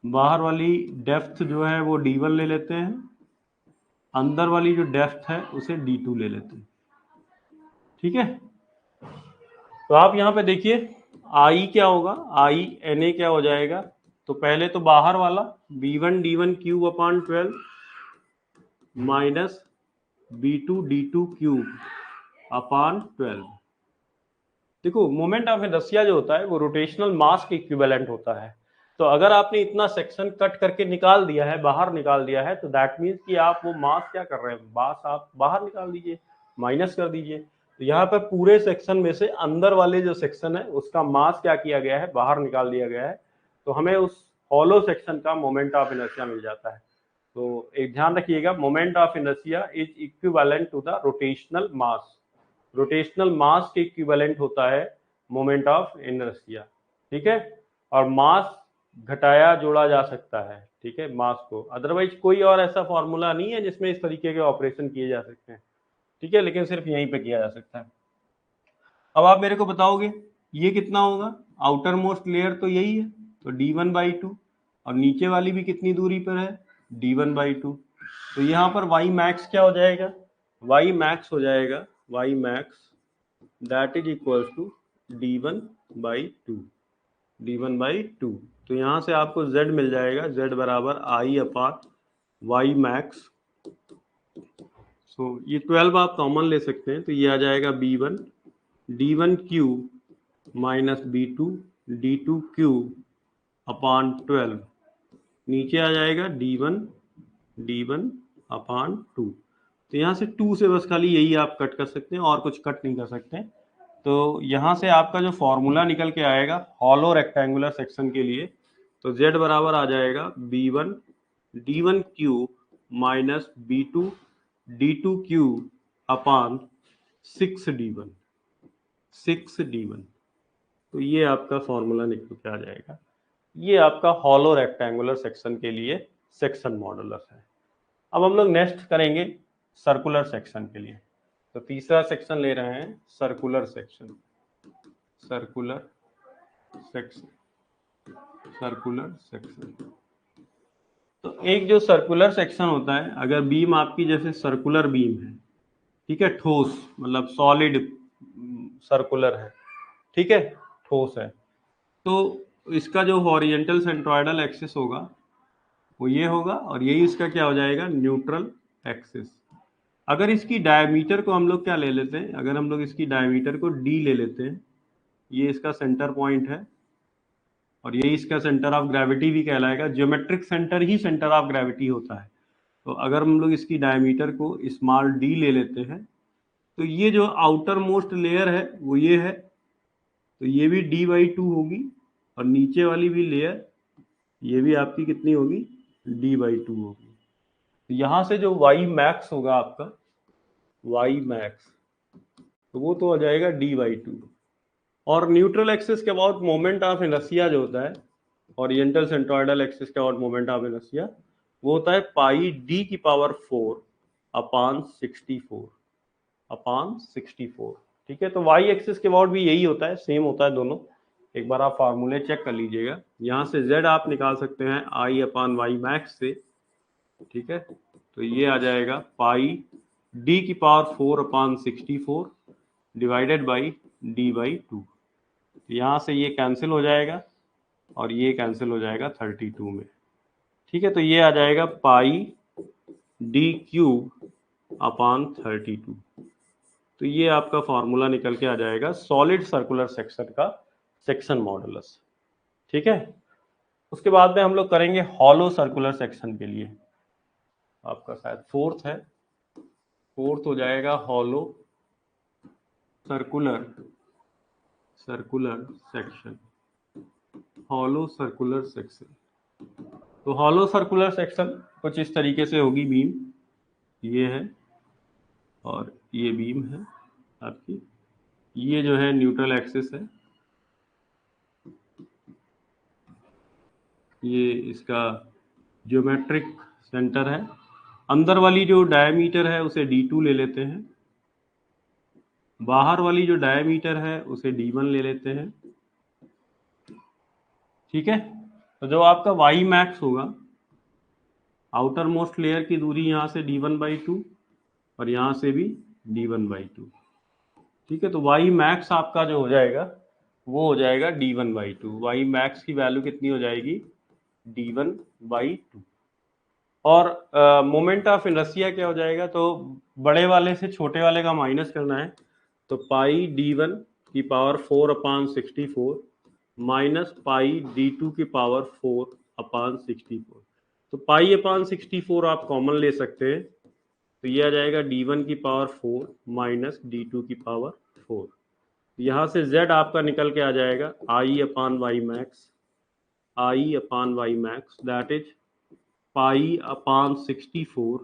बाहर वाली डेप्थ जो है वो d1 ले लेते हैं, अंदर वाली जो डेप्थ है उसे d2 ले लेते हैं। ठीक है, तो आप यहाँ पे देखिए आई क्या होगा, आई एन ए क्या हो जाएगा। तो पहले तो बाहर वाला b1 d1 cube upon 12 minus b2 d2 cube upon 12। देखो मोमेंट ऑफ इनर्शिया जो होता है वो रोटेशनल मास के इक्विवेलेंट होता है। तो अगर आपने इतना सेक्शन कट करके निकाल दिया है, बाहर निकाल दिया है, तो दैट मीन्स कि आप वो मास क्या कर रहे हैं, मास आप बाहर निकाल दीजिए, माइनस कर दीजिए। तो यहाँ पर पूरे सेक्शन में से अंदर वाले जो सेक्शन है उसका मास क्या किया गया है, बाहर निकाल दिया गया है। तो हमें उस हॉलो सेक्शन का मोमेंट ऑफ इनर्शिया मिल जाता है। तो एक ध्यान रखिएगा, moment of inertia is equivalent to the rotational mass. Rotational mass के इक्विवेलेंट होता है मोमेंट ऑफ इनर्शिया। ठीक है, और मास घटाया जोड़ा जा सकता है, ठीक है, मास को। अदरवाइज कोई और ऐसा फॉर्मूला नहीं है जिसमें इस तरीके के ऑपरेशन किए जा सकते हैं। ठीक है, लेकिन सिर्फ यहीं पे किया जा सकता है। अब आप मेरे को बताओगे ये कितना होगा, आउटर मोस्ट लेयर तो यही है, तो d1/2, और नीचे वाली भी कितनी दूरी पर है, d1/2। तो यहाँ पर y मैक्स क्या हो जाएगा, y मैक्स हो जाएगा, y max that is equals to d1/2, d1/2। तो यहाँ से आपको z मिल जाएगा, z बराबर i अपॉन y मैक्स। सो ये 12 आप कॉमन ले सकते हैं, तो ये आ जाएगा b1 d1 cube minus b2 d2 cube upon 12, नीचे आ जाएगा d1 अपॉन 2। तो यहाँ से 2 से बस खाली यही आप कट कर सकते हैं, और कुछ कट नहीं कर सकते। तो यहाँ से आपका जो फॉर्मूला निकल के आएगा हॉलो रेक्टेंगुलर सेक्शन के लिए, तो z बराबर आ जाएगा b1 d1 cube minus b2 d2 cube upon 6d1। तो ये आपका फॉर्मूला निकल के आ जाएगा। ये आपका हॉलो रेक्टेंगुलर सेक्शन के लिए सेक्शन मॉडुलस है। अब हम लोग नेक्स्ट करेंगे सर्कुलर सेक्शन के लिए। तो तीसरा सेक्शन ले रहे हैं सर्कुलर सेक्शन, सर्कुलर सेक्शन। तो एक जो सर्कुलर सेक्शन होता है, अगर बीम आपकी जैसे सर्कुलर बीम है, ठीक है, ठोस मतलब सॉलिड सर्कुलर है, ठीक है, ठोस है, तो इसका जो हॉरिजेंटल सेंट्रोइडल एक्सिस होगा वो ये होगा, और यही इसका क्या हो जाएगा, न्यूट्रल एक्सिस। अगर इसकी डायमीटर को हम लोग क्या ले लेते हैं, अगर हम लोग इसकी डायमीटर को d ले लेते हैं, ये इसका सेंटर पॉइंट है और यही इसका सेंटर ऑफ ग्रेविटी भी कहलाएगा। Geometric centre he centre of gravity होता है। तो अगर हम लोग इसकी डायमीटर को स्मॉल डी ले लेते हैं तो ये जो आउटर मोस्ट लेयर है वो ये है, तो ये भी d/2 होगी और नीचे वाली भी लेयर ये भी आपकी कितनी होगी, d/2 होगी। तो यहाँ से जो y मैक्स होगा आपका, y मैक्स, तो वो तो हो जाएगा d/2। और न्यूट्रल एक्सिस के अबाउट मोमेंट ऑफ इनर्शिया जो होता है, ओरिएंटल सेंट्रोइडल एक्सिस के अबाउट मोमेंट ऑफ इनर्शिया, वो होता है पाई d की पावर 4 अपॉन 64 अपॉन 64। ठीक है, तो y एक्सिस के अबाउट भी यही होता है, सेम होता है दोनों। एक बार आप फार्मूले चेक कर लीजिएगा। यहाँ से z आप निकाल सकते हैं i अपॉन वाई मैक्स से। ठीक है, तो ये आ जाएगा पाई d की power 4 upon 64 divided by d/2। यहाँ से ये कैंसिल हो जाएगा और ये कैंसिल हो जाएगा 32 में। ठीक है, तो ये आ जाएगा पाई d³ अपॉन 32। तो ये आपका फॉर्मूला निकल के आ जाएगा सॉलिड सर्कुलर सेक्शन का सेक्शन मॉडुलस। ठीक है, उसके बाद में हम लोग करेंगे हॉलो सर्कुलर सेक्शन के लिए। आपका शायद फोर्थ है, फोर्थ हो जाएगा hollow circular section. Hollow circular section, तो हॉलो सर्कुलर सेक्शन कुछ इस तरीके से होगी। बीम ये है और ये बीम है आपकी, ये जो है न्यूट्रल एक्सिस है, ये इसका ज्योमेट्रिक सेंटर है। अंदर वाली जो डायमीटर है उसे d2 ले लेते हैं, बाहर वाली जो डायमीटर है उसे d1 ले लेते हैं। ठीक है, तो जो आपका y मैक्स होगा, आउटर मोस्ट लेयर की दूरी यहाँ से d1/2 और यहाँ से भी d1/2। ठीक है, तो y मैक्स आपका जो हो जाएगा वो हो जाएगा d1/2। y मैक्स की वैल्यू कितनी हो जाएगी, d1/2। और मोमेंट ऑफ इनर्शिया क्या हो जाएगा, तो बड़े वाले से छोटे वाले का माइनस करना है, तो पाई d1 की power 4 upon 64 minus pi d2 की पावर 4 अपॉन 64। तो पाई अपॉन 64 आप कॉमन ले सकते हैं, तो ये आ जाएगा d1 की पावर 4 माइनस d2 की पावर 4। यहाँ से z आपका निकल के आ जाएगा i upon y max, i upon y max that is pi upon 64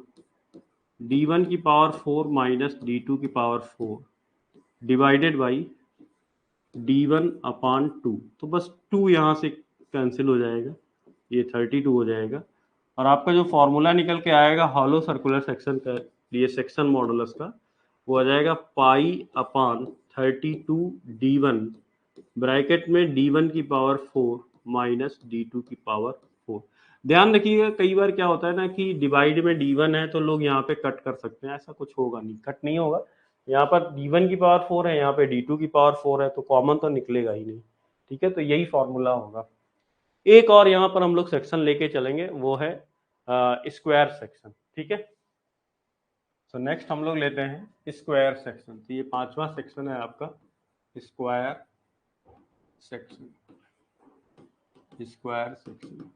d1 की पावर 4 माइनस d2 की power 4 divided by d1 upon 2। तो बस 2 यहाँ से कैंसिल हो जाएगा, ये 32 हो जाएगा। और आपका जो फॉर्मूला निकल के आएगा हॉलो सर्कुलर सेक्शन का लिए सेक्शन मॉडुलस का, वो आ जाएगा पाई अपॉन 32 d1 ब्रैकेट में d1 की पावर 4 माइनस d2 की पावर 4। ध्यान रखिएगा, कई बार क्या होता है ना कि डिवाइड में d1 है तो लोग यहाँ पे कट कर सकते हैं, ऐसा कुछ होगा नहीं, कट नहीं होगा। यहाँ पर d1 की पावर 4 है, यहाँ पे d2 की पावर 4 है, तो कॉमन तो निकलेगा ही नहीं। ठीक है, तो यही फॉर्मूला होगा। एक और यहाँ पर हम लोग सेक्शन लेके चलेंगे, वो है स्क्वायर सेक्शन। ठीक है, तो नेक्स्ट हम लोग लेते हैं स्क्वायर सेक्शन। तो ये 5वां सेक्शन है आपका स्क्वायर सेक्शन। स्क्वायर सेक्शन,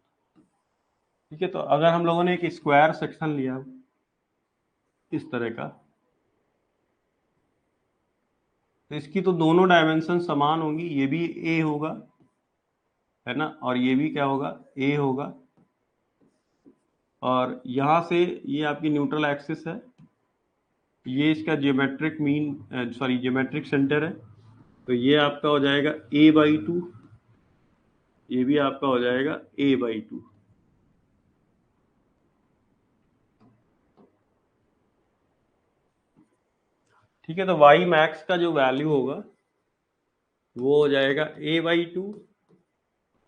ठीक है, तो अगर हम लोगों ने एक स्क्वायर सेक्शन लिया इस तरह का, तो इसकी तो दोनों डायमेंशन समान होंगी, ये भी a होगा, है ना, और ये भी क्या होगा, a होगा। और यहाँ से ये आपकी न्यूट्रल एक्सिस है, ये इसका geometric mean sorry geometric centre है, तो ये आपका हो जाएगा a/2, ये भी आपका हो जाएगा a/2। ठीक है, तो y मैक्स का जो वैल्यू होगा वो हो जाएगा a/2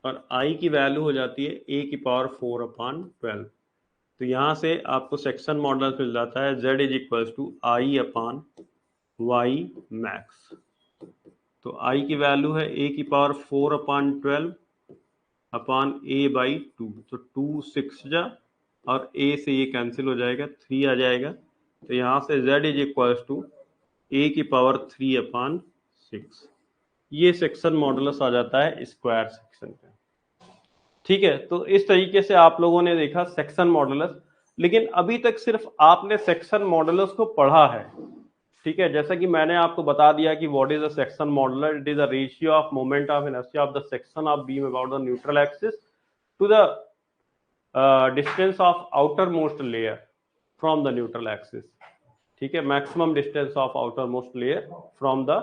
और i की वैल्यू हो जाती है a की पावर 4 अपॉन 12। तो यहाँ से आपको सेक्शन मॉडल मिल जाता है z is equals to I upon y max. तो i की वैल्यू है a की पावर 4 अपॉन 12 अपॉन a/2, तो 2 6 जा और a से ये कैंसिल हो जाएगा, 3 आ जाएगा। तो यहाँ से z is equals to a की पावर 3 अपॉन 6। ये सेक्शन मॉडुलस आ जाता है स्क्वायर सेक्शन का। ठीक है, तो इस तरीके से आप लोगों ने देखा सेक्शन मॉडुलस। लेकिन अभी तक सिर्फ आपने सेक्शन मॉडुलस को पढ़ा है, ठीक है। जैसा कि मैंने आपको बता दिया कि what is a section modulus, it is a ratio of moment of inertia of the section of beam about the neutral axis to the distance of outermost layer from the neutral axis, ठीक है, maximum distance of outermost layer from the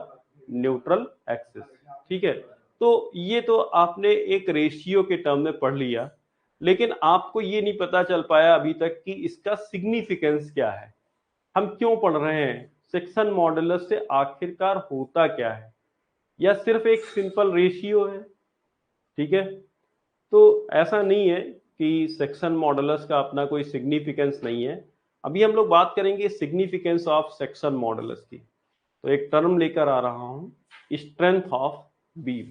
neutral axis, ठीक है। तो ये तो आपने एक रेशियो के टर्म में पढ़ लिया, लेकिन आपको ये नहीं पता चल पाया अभी तक कि इसका सिग्निफिकेंस क्या है, हम क्यों पढ़ रहे हैं, सेक्शन मॉडुलस से आखिरकार होता क्या है, या सिर्फ एक सिंपल रेशियो है, ठीक है। तो ऐसा नहीं है कि सेक्शन मॉडुलस का अपना कोई सिग्निफिकेंस नहीं है। अभी हम लोग बात करेंगे सिग्निफिकेंस ऑफ सेक्शन मॉडुलस की। तो एक टर्म लेकर आ रहा हूं, स्ट्रेंथ ऑफ बीम,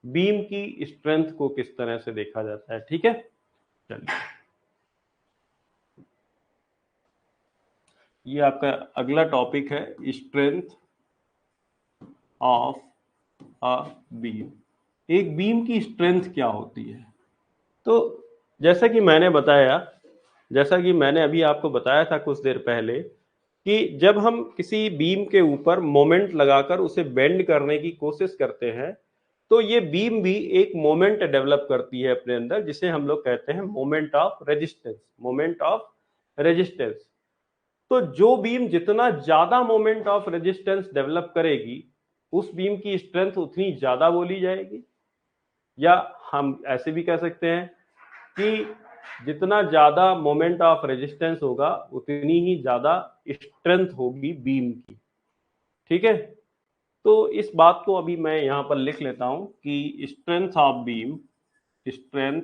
बीम की स्ट्रेंथ को किस तरह से देखा जाता है, ठीक है। चलिए, ये आपका अगला टॉपिक है, स्ट्रेंथ ऑफ अ बीम। एक बीम की स्ट्रेंथ क्या होती है? तो जैसा कि मैंने अभी आपको बताया था कुछ देर पहले कि जब हम किसी बीम के ऊपर मोमेंट लगाकर उसे बेंड करने की कोशिश करते हैं, तो ये बीम भी एक मोमेंट डेवलप करती है अपने अंदर, जिसे हम लोग कहते हैं moment of resistance, moment of resistance. तो जो बीम जितना ज्यादा मोमेंट ऑफ रेजिस्टेंस डेवलप करेगी, उस बीम की स्ट्रेंथ उतनी ज्यादा बोली जाएगी। या हम ऐसे भी कह सकते हैं कि जितना ज्यादा मोमेंट ऑफ रेजिस्टेंस होगा, उतनी ही ज्यादा स्ट्रेंथ होगी बीम की, ठीक है। तो इस बात को अभी मैं यहां पर लिख लेता हूं कि strength of beam, strength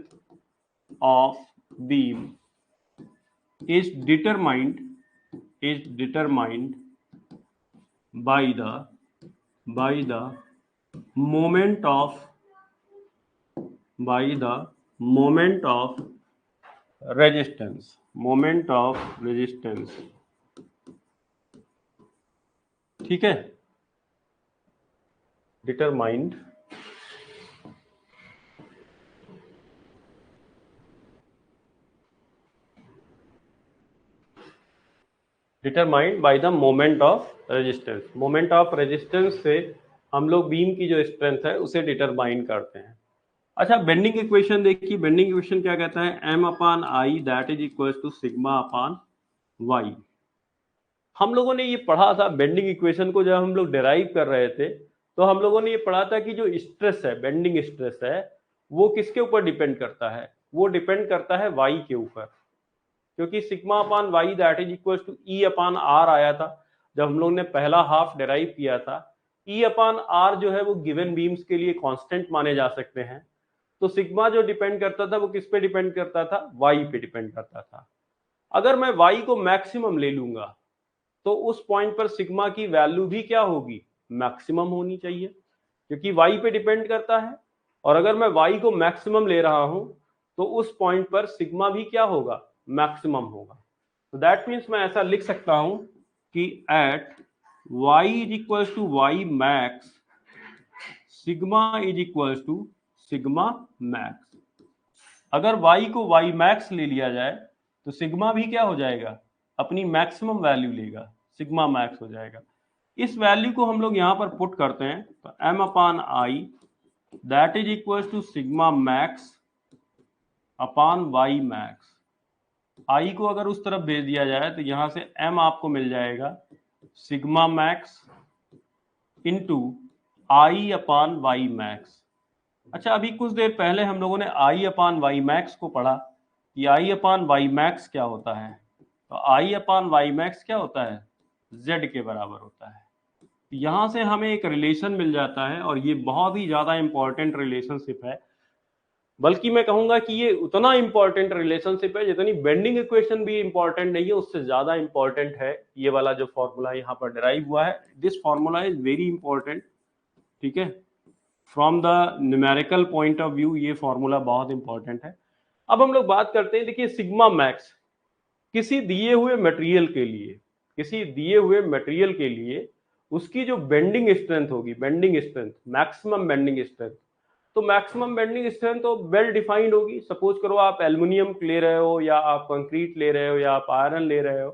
of beam is determined by the moment of resistance, ठीक है। Determined by the moment of resistance. Moment of resistance से हम लोग बीम की जो स्ट्रेंथ है उसे डिटरमाइन करते हैं। अच्छा, बेंडिंग इक्वेशन देखिए, बेंडिंग इक्वेशन क्या कहता है, m upon I that is equal to sigma upon y. हम लोगों ने ये पढ़ा था बेंडिंग इक्वेशन को, जब हम लोग डिराइव कर रहे थे तो हम लोगों ने ये पढ़ा था कि जो स्ट्रेस है, बेंडिंग स्ट्रेस है, वो किसके ऊपर डिपेंड करता है, वो डिपेंड करता है वाई के ऊपर, क्योंकि sigma upon y that is equal to E upon R आया था जब हम लोग ने पहला हाफ डिराइव किया था। ई अपान आर जो है वो गिवन बीम्स के लिए कांस्टेंट माने जा सकते हैं। तो सिग्मा जो डिपेंड करता था वो किस पे डिपेंड करता था, वाई पे डिपेंड करता था। अगर मैं वाई को मैक्सिमम ले लूंगा तो उस पॉइंट पर सिग्मा की वैल्यू भी क्या होगी, मैक्सिमम होनी चाहिए, क्योंकि वाई पे डिपेंड करता है। और अगर मैं वाई को मैक्सिमम ले रहा हूं तो उस पॉइंट पर सिग्मा भी क्या होगा, मैक्सिमम होगा। तो दैट मीन्स मैं ऐसा लिख सकता हूं कि at y is equal to y max, sigma is equal to sigma max. अगर y को y मैक्स ले लिया जाए तो सिग्मा भी क्या हो जाएगा, अपनी मैक्सिमम वैल्यू लेगा, सिग्मा मैक्स हो जाएगा। इस वैल्यू को हम लोग यहां पर पुट करते हैं, तो m upon I that is equal to sigma max upon y max. I को अगर उस तरफ भेज दिया जाए तो यहां से m आपको मिल जाएगा सिग्मा मैक्स इंटू आई अपान वाई मैक्स। अच्छा, अभी कुछ देर पहले हम लोगों ने आई अपान वाई मैक्स को पढ़ा कि आई अपान वाई मैक्स क्या होता है। तो आई अपान वाई मैक्स क्या होता है, z के बराबर होता है। यहां से हमें एक रिलेशन मिल जाता है, और ये बहुत ही ज्यादा इंपॉर्टेंट रिलेशनशिप है। बल्कि मैं कहूंगा कि ये उतना इंपॉर्टेंट रिलेशनशिप है जितनी बेंडिंग इक्वेशन भी इंपॉर्टेंट नहीं है, उससे ज्यादा इंपॉर्टेंट है ये वाला जो फॉर्मूला यहाँ पर डिराइव हुआ है। This formula is very important, ठीक है, from the numerical point of view ये फॉर्मूला बहुत इंपॉर्टेंट है। अब हम लोग बात करते हैं, देखिए सिग्मा मैक्स किसी दिए हुए मटेरियल के लिए उसकी जो बेंडिंग स्ट्रेंथ होगी, bending strength, maximum bending strength, तो मैक्सिमम बेंडिंग स्ट्रेंथ तो वेल डिफाइंड होगी। सपोज करो आप एल्युमिनियम ले रहे हो या आप कंक्रीट ले रहे हो या आप आयरन ले रहे हो,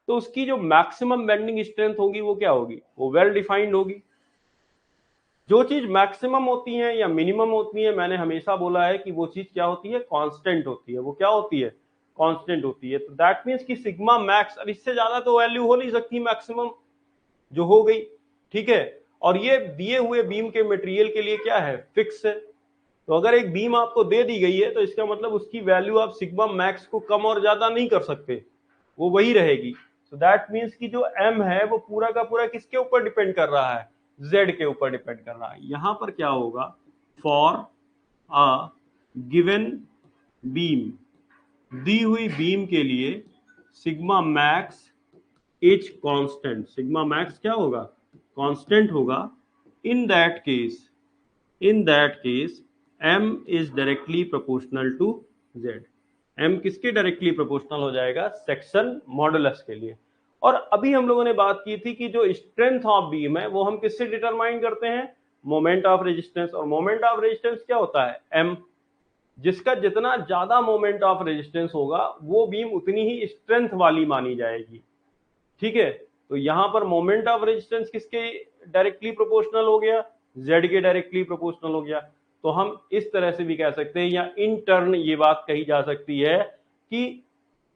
तो उसकी जो मैक्सिमम बेंडिंग स्ट्रेंथ होगी वो क्या होगी, वो वेल डिफाइंड होगी। जो चीज मैक्सिमम होती है या मिनिमम होती है, मैंने हमेशा बोला है कि वो चीज क्या होती है, कांस्टेंट होती है। वो क्या होती है, कांस्टेंट होती है। तो दैट मींस कि सिग्मा मैक्स, अब इससे ज्यादा तो वैल्यू हो नहीं सकती मैक्सिमम, जो हो गई, ठीक है। और ये दिए हुए बीम के मटेरियल के लिए क्या है, फिक्स है। तो अगर एक बीम आपको दे दी गई है तो इसका मतलब उसकी वैल्यू आप सिग्मा मैक्स को कम और ज्यादा नहीं कर सकते, वो वही रहेगी। सो दैट मीन्स कि जो एम है वो पूरा का पूरा किसके ऊपर डिपेंड कर रहा है, जेड के ऊपर डिपेंड कर रहा है। यहां पर क्या होगा, फॉर अ गिवन बीम, दी हुई बीम के लिए sigma max is constant, sigma max क्या होगा, कांस्टेंट होगा। In that case, in that case m is directly proportional to z। m किसके डायरेक्टली प्रोपोर्शनल हो जाएगा, सेक्शन मॉडुलस के लिए। और अभी हम लोगों ने बात की थी कि जो स्ट्रेंथ ऑफ बीम है वो हम किससे डिटरमाइन करते हैं, मोमेंट ऑफ रेजिस्टेंस। और मोमेंट ऑफ रेजिस्टेंस क्या होता है, m। जिसका जितना ज्यादा मोमेंट ऑफ रेजिस्टेंस होगा वो बीम उतनी ही स्ट्रेंथ वाली मानी जाएगी, ठीक है। तो यहां पर मोमेंट ऑफ रेजिस्टेंस किसके डायरेक्टली प्रोपोर्शनल हो गया, जेड के डायरेक्टली प्रोपोर्शनल हो गया। तो हम इस तरह से भी कह सकते हैं, या इन टर्न ये बात कही जा सकती है कि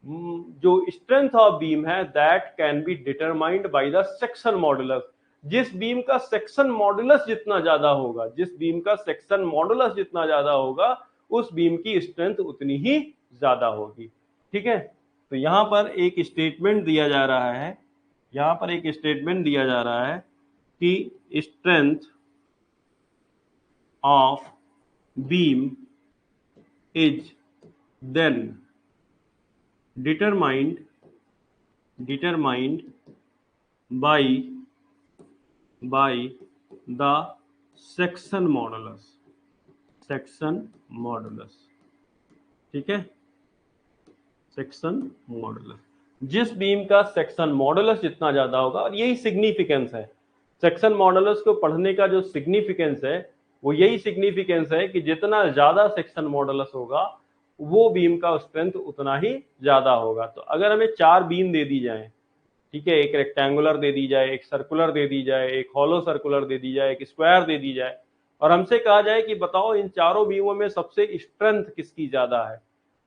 जो स्ट्रेंथ ऑफ बीम है that can be determined by the section modulus. जिस बीम का सेक्शन मॉडुलस जितना ज्यादा होगा, जिस बीम का सेक्शन मॉडुलस जितना ज्यादा होगा, उस बीम की स्ट्रेंथ उतनी ही ज्यादा होगी, ठीक है। तो यहां पर एक स्टेटमेंट दिया जा रहा है, यहां पर एक स्टेटमेंट दिया जा रहा है कि strength of beam is then determined by the section modulus, section modulus, ठीक है, सेक्शन मॉडुलस। जिस बीम का सेक्शन मॉडुलस जितना ज्यादा होगा, और यही सिग्निफिकेंस है सेक्शन मॉडुलस को पढ़ने का, जो सिग्निफिकेंस है वो यही सिग्निफिकेंस है कि जितना ज्यादा सेक्शन मॉडुलस होगा वो बीम का स्ट्रेंथ उतना ही ज्यादा होगा। तो अगर हमें 4 बीम दे दी जाए, ठीक है, एक रेक्टेंगुलर दे दी जाए, एक सर्कुलर दे दी जाए, एक हॉलो सर्कुलर दे दी जाए, एक स्क्वायर दे दी जाए, और हमसे कहा जाए कि बताओ इन चारों बीमों में सबसे स्ट्रेंथ किसकी ज्यादा है,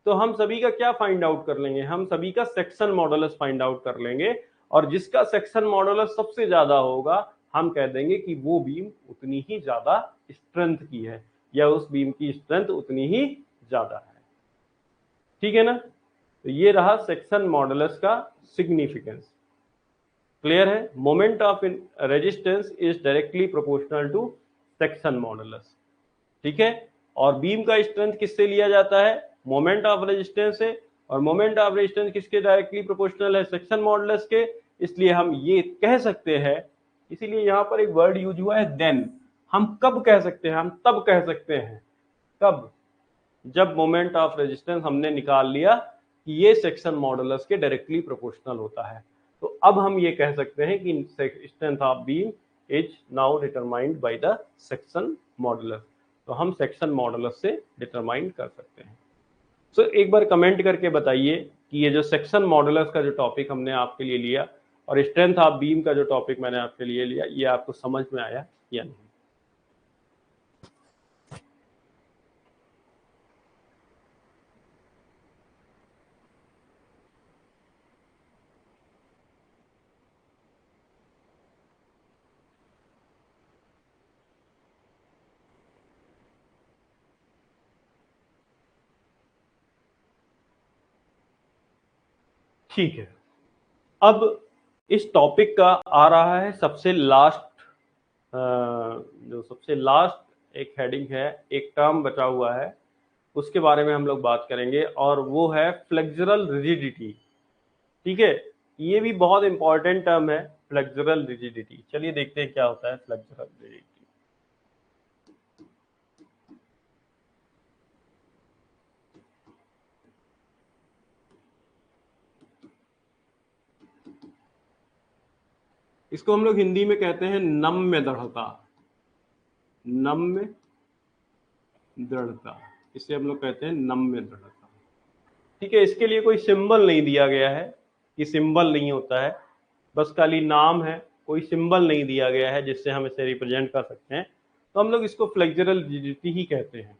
तो हम सभी का क्या फाइंड आउट कर लेंगे, हम सभी का सेक्शन मॉडुलस फाइंड आउट कर लेंगे। और जिसका सेक्शन मॉडुलस सबसे ज्यादा होगा हम कह देंगे कि वो बीम उतनी ही ज्यादा स्ट्रेंथ की है, या उस बीम की स्ट्रेंथ उतनी ही ज्यादा है, ठीक है ना। तो ये रहा सेक्शन मॉडुलस का सिग्निफिकेंस। क्लियर है, moment of resistance is directly proportional to section modulus, ठीक है। और बीम का स्ट्रेंथ किससे लिया जाता है, मोमेंट ऑफ रेजिस्टेंस से। और मोमेंट ऑफ रेजिस्टेंस किसके डायरेक्टली प्रोपोर्शनल है, सेक्शन मॉडुलस के। इसलिए हम ये कह सकते हैं, इसीलिए यहां पर एक वर्ड यूज हुआ है देन। हम कब कह सकते हैं, हम तब कह सकते हैं, कब, जब मोमेंट ऑफ रेजिस्टेंस हमने निकाल लिया कि ये सेक्शन मॉडुलस के डायरेक्टली प्रोपोर्शनल होता है। तो अब हम ये कह सकते हैं कि strength of beam is now determined by the section modulus. तो हम सेक्शन मॉडुलस से डिटरमाइन कर सकते हैं। सो एक बार कमेंट करके बताइए कि ये जो सेक्शन मॉडुलस का जो टॉपिक हमने आपके लिए लिया और स्ट्रेंथ ऑफ बीम का जो टॉपिक मैंने आपके लिए लिया, ये आपको समझ में आया या नहीं। ठीक है, अब इस टॉपिक का आ रहा है सबसे लास्ट, जो सबसे लास्ट एक हेडिंग है, एक टर्म बचा हुआ है, उसके बारे में हम लोग बात करेंगे, और वो है फ्लेक्सुरल रिजिडिटी, ठीक है। ये भी बहुत इंपॉर्टेंट टर्म है, फ्लेक्सुरल रिजिडिटी। चलिए देखते हैं क्या होता है फ्लेक्सुरल रिजिडिटी। इसको हम लोग हिंदी में कहते हैं नम्य दृढ़ता, नम्य दृढ़ता, इसे हम लोग कहते हैं नम्य दृढ़ता। ठीक है, इसके लिए कोई सिंबल नहीं दिया गया है, कि सिंबल नहीं होता है, बस खाली नाम है, कोई सिंबल नहीं दिया गया है जिससे हम इसे रिप्रेजेंट कर सकते हैं, तो हम लोग इसको फ्लेक्सुरल रिजिडिटी ही कहते हैं।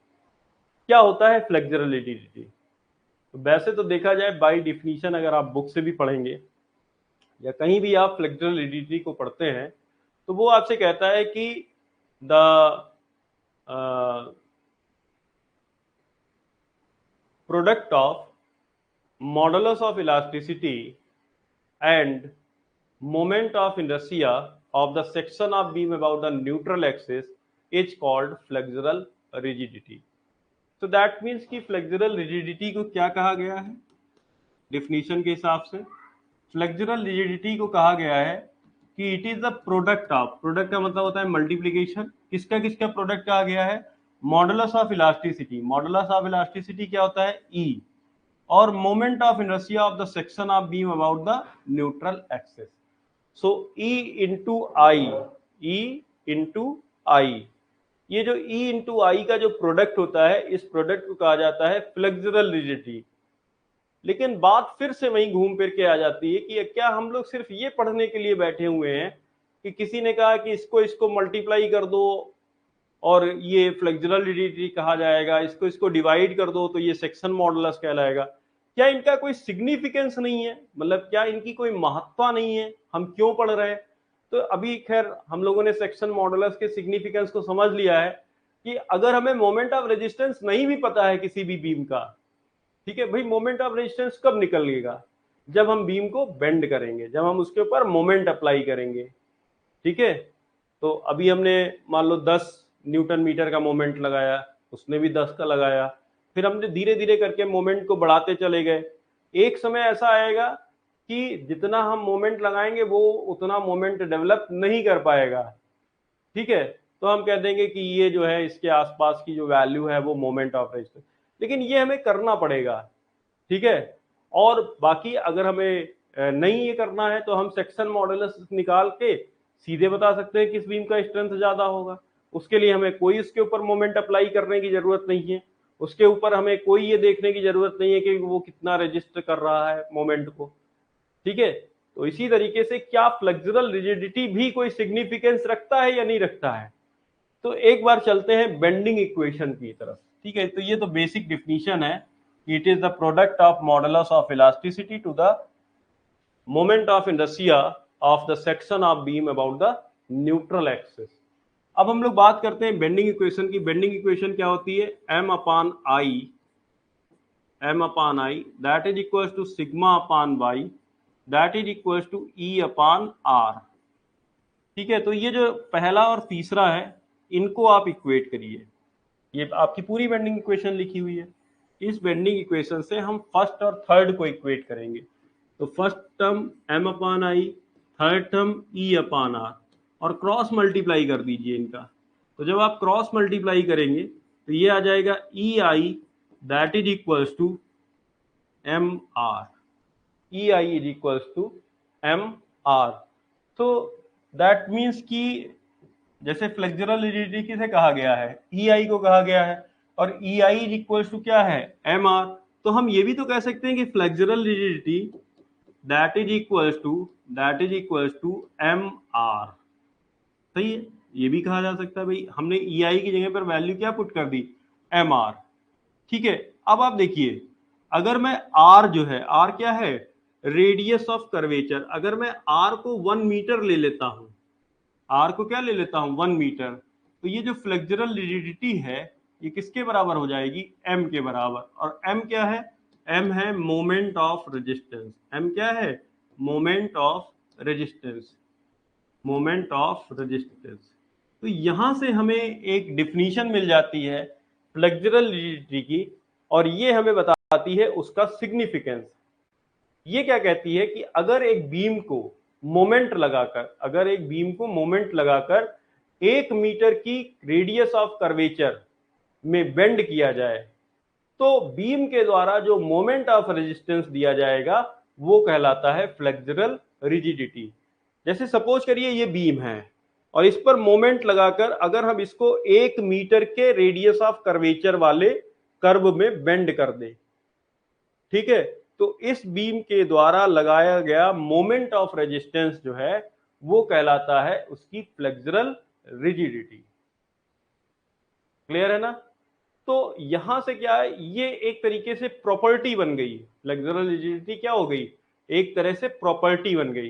क्या होता है फ्लेक्सुरल रिजिडिटी? तो वैसे तो देखा जाए बाय डिफिनीशन, अगर आप बुक से भी पढ़ेंगे या कहीं भी आप फ्लेक्सुरल रिजिडिटी को पढ़ते हैं, तो वो आपसे कहता है कि the product of modulus of elasticity and moment of inertia of the section of beam about the neutral axis is called flexural rigidity. So that means कि flexural rigidity को क्या कहा गया है डिफिनीशन के हिसाब से? फ्लेक्सुरल रिजिडिटी को कहा गया है कि it is the product of, product का मतलब होता है मल्टीप्लीकेशन, किसका किसका प्रोडक्ट कहा गया है? Modulus of elasticity. Modulus of elasticity क्या होता है? ई। और moment of inertia of the section of beam about the neutral axis. So E into I, E into I, ये जो ई इंटू आई का जो प्रोडक्ट होता है, इस प्रोडक्ट को कहा जाता है फ्लेक्सुरल रिजिडिटी। लेकिन बात फिर से वहीं घूम फिर के आ जाती है कि क्या हम लोग सिर्फ ये पढ़ने के लिए बैठे हुए हैं कि किसी ने कहा कि इसको इसको मल्टीप्लाई कर दो और ये फ्लेक्सुरल रिजिडिटी कहा जाएगा, इसको इसको डिवाइड कर दो तो ये सेक्शन मॉडुलस कहलाएगा? क्या इनका कोई सिग्निफिकेंस नहीं है? मतलब क्या इनकी कोई महत्ता नहीं है? हम क्यों पढ़ रहे हैं? तो अभी खैर हम लोगों ने सेक्शन मॉडुलस के सिग्निफिकेंस को समझ लिया है कि अगर हमें मोमेंट ऑफ रेजिस्टेंस नहीं भी पता है किसी भी बीम का, ठीक है भाई, मोमेंट ऑफ रेजिस्टेंस कब निकलेगा? जब हम बीम को बेंड करेंगे, जब हम उसके ऊपर मोमेंट अप्लाई करेंगे। ठीक है, तो अभी हमने मान लो 10 न्यूटन मीटर का मोमेंट लगाया, उसने भी 10 का लगाया, फिर हमने धीरे धीरे करके मोमेंट को बढ़ाते चले गए। एक समय ऐसा आएगा कि जितना हम मोमेंट लगाएंगे वो उतना मोमेंट डेवलप नहीं कर पाएगा। ठीक है, तो हम कह देंगे कि ये जो है इसके आसपास की जो वैल्यू है वो मोमेंट ऑफ रेजिस्टेंस, लेकिन ये हमें करना पड़ेगा। ठीक है, और बाकी अगर हमें नहीं ये करना है तो हम सेक्शन मॉडुलस निकाल के सीधे बता सकते हैं किस बीम का स्ट्रेंथ ज्यादा होगा। उसके लिए हमें कोई इसके ऊपर मोमेंट अप्लाई करने की जरूरत नहीं है, उसके ऊपर हमें कोई ये देखने की जरूरत नहीं है कि वो कितना रजिस्टर कर रहा है मोमेंट को। ठीक है, तो इसी तरीके से क्या फ्लेक्सुरल रिजिडिटी भी कोई सिग्निफिकेंस रखता है या नहीं रखता है? तो एक बार चलते हैं बेंडिंग इक्वेशन की तरफ। ठीक है, तो ये तो बेसिक डिफिनीशन है, it is the product of modulus of elasticity to the moment of inertia of the section of beam about the neutral axis. अब हम लोग बात करते हैं बेंडिंग इक्वेशन की। बेंडिंग इक्वेशन क्या होती है? m upon I that is equal to sigma upon y that is equal to e upon r। ठीक है, तो ये जो पहला और तीसरा है इनको आप इक्वेट करिए। ये आपकी पूरी बेंडिंग इक्वेशन लिखी हुई है। इस बेंडिंग इक्वेशन से हम फर्स्ट और थर्ड को इक्वेट करेंगे। तो फर्स्ट टर्म m अपॉन आई, third term e upon r, और क्रॉस मल्टीप्लाई कर दीजिए इनका। तो जब आप क्रॉस मल्टीप्लाई करेंगे तो ये आ जाएगा E I that is equals to M R, E I is equals to M R. तो दैट मीन्स कि जैसे फ्लेक्सुरल रिजिडिटी किसे कहा गया है? ई आई को कहा गया है, और E I is equals to क्या है? M R. तो हम ये भी तो कह सकते हैं कि flexural rigidity that is equals to M R. सही है, ये भी कहा जा सकता है भाई, हमने ई आई की जगह पर वैल्यू क्या पुट कर दी? M R. ठीक है, अब आप देखिए, अगर मैं आर जो है, आर क्या है? Radius of curvature. अगर मैं आर को 1 मीटर ले लेता हूं, आर को क्या ले लेता हूं? 1 मीटर, तो ये जो फ्लेक्सुरल रिजिडिटी है ये किसके बराबर हो जाएगी? एम के बराबर। और एम क्या है? एम है मोमेंट ऑफ रेजिस्टेंस। एम क्या है? Moment of resistance, moment of resistance. तो यहां से हमें एक डिफिनीशन मिल जाती है फ्लेक्सुरल रिजिडिटी की, और ये हमें बताती है उसका सिग्निफिकेंस। ये क्या कहती है कि अगर एक बीम को मोमेंट लगाकर, अगर एक बीम को मोमेंट लगाकर 1 मीटर की रेडियस ऑफ कर्वेचर में बेंड किया जाए, तो बीम के द्वारा जो मोमेंट ऑफ रेजिस्टेंस दिया जाएगा वो कहलाता है फ्लेक्सुरल रिजिडिटी। जैसे सपोज करिए ये बीम है, और इस पर मोमेंट लगाकर अगर हम इसको 1 मीटर के रेडियस ऑफ कर्वेचर वाले कर्व में बेंड कर दें, ठीक है, तो इस बीम के द्वारा लगाया गया मोमेंट ऑफ रेजिस्टेंस जो है वो कहलाता है उसकी फ्लेक्सुरल रिजिडिटी। क्लियर है ना? तो यहां से क्या है, ये एक तरीके से प्रॉपर्टी बन गई। फ्लेक्सुरल रिजिडिटी क्या हो गई, एक तरह से प्रॉपर्टी बन गई।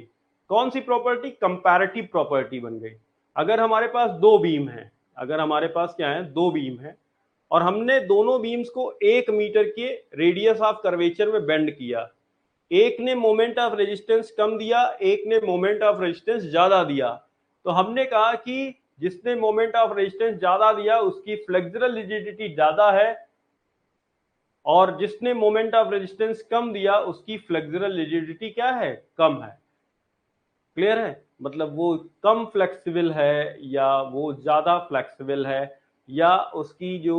कौन सी प्रॉपर्टी? कंपैरेटिव प्रॉपर्टी बन गई। अगर हमारे पास दो बीम है, अगर हमारे पास क्या है, दो बीम है, और हमने दोनों बीम्स को 1 मीटर के रेडियस ऑफ कर्वेचर में बेंड किया, एक ने मोमेंट ऑफ रेजिस्टेंस कम दिया, एक ने मोमेंट ऑफ रेजिस्टेंस ज्यादा दिया, तो हमने कहा कि जिसने मोमेंट ऑफ रेजिस्टेंस ज्यादा दिया उसकी फ्लेक्सुरल रिजिडिटी ज्यादा है, और जिसने मोमेंट ऑफ रेजिस्टेंस कम दिया उसकी फ्लेक्सुरल रिजिडिटी क्या है, कम है। क्लियर है? मतलब वो कम फ्लेक्सिबल है या वो ज्यादा फ्लेक्सिबल है, या उसकी जो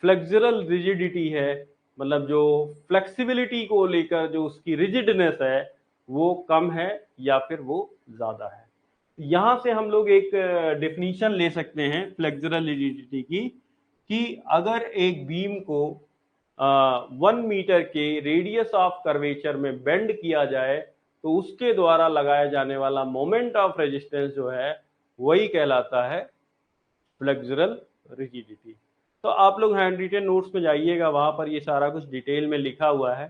फ्लेक्सुरल रिजिडिटी है, मतलब जो फ्लेक्सिबिलिटी को लेकर जो उसकी रिजिडनेस है वो कम है या फिर वो ज्यादा है। यहां से हम लोग एक डेफिनेशन ले सकते हैं फ्लेक्सुरल रिजिडिटी की, कि अगर एक बीम को 1 मीटर के रेडियस ऑफ कर्वेचर में बेंड किया जाए तो उसके द्वारा लगाया जाने वाला मोमेंट ऑफ रेजिस्टेंस जो है वही कहलाता है फ्लेक्सुरल रिजिडिटी। तो आप लोग हैंड रिटन नोट्स में जाइएगा, वहां पर ये सारा कुछ डिटेल में लिखा हुआ है,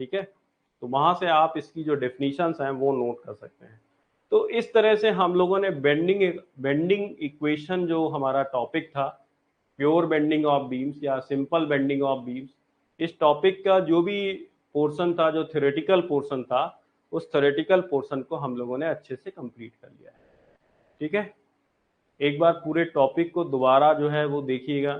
ठीक है, तो वहां से आप इसकी जो डेफिनेशंस हैं वो नोट कर सकते हैं। तो इस तरह से हम लोगों ने बेंडिंग इक्वेशन जो हमारा टॉपिक था, प्योर बेंडिंग ऑफ बीम्स या सिंपल बेंडिंग ऑफ बीम्स, इस टॉपिक का जो भी पोर्शन था, जो थ्योरेटिकल पोर्शन था, उस थ्योरेटिकल पोर्शन को हम लोगों ने अच्छे से कंप्लीट कर लिया है। ठीक है, एक बार पूरे टॉपिक को दोबारा जो है वो देखिएगा।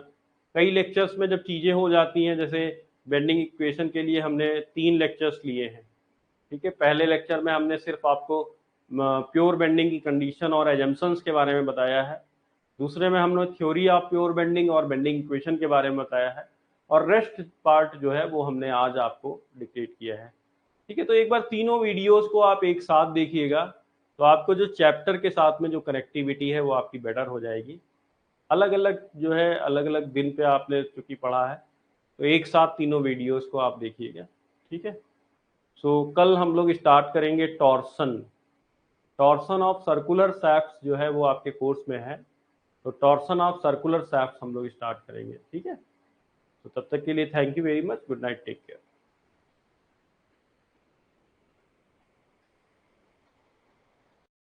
कई लेक्चर्स में जब चीज़ें हो जाती हैं, जैसे बेंडिंग इक्वेशन के लिए हमने 3 लेक्चर्स लिए हैं, ठीक है। पहले लेक्चर में हमने सिर्फ आपको प्योर बेंडिंग की कंडीशन और एजम्पशंस के बारे में बताया है, दूसरे में हमने थ्योरी ऑफ प्योर बेंडिंग और बेंडिंग इक्वेशन के बारे में बताया है, और रेस्ट पार्ट जो है वो हमने आज आपको डिक्टेट किया है। ठीक है, तो एक बार तीनों वीडियोस को आप एक साथ देखिएगा, तो आपको जो चैप्टर के साथ में जो कनेक्टिविटी है वो आपकी बेटर हो जाएगी। अलग अलग जो है, अलग अलग दिन पे आपने चूंकि पढ़ा है, तो एक साथ तीनों वीडियोस को आप देखिएगा। ठीक है, सो कल हम लोग स्टार्ट करेंगे torsion. Torsion of circular shafts जो है वो आपके कोर्स में है, तो टॉर्सन ऑफ सर्कुलर शैफ्ट्स हम लोग स्टार्ट करेंगे। ठीक है, तो तब तक के लिए thank you very much, good night, take care.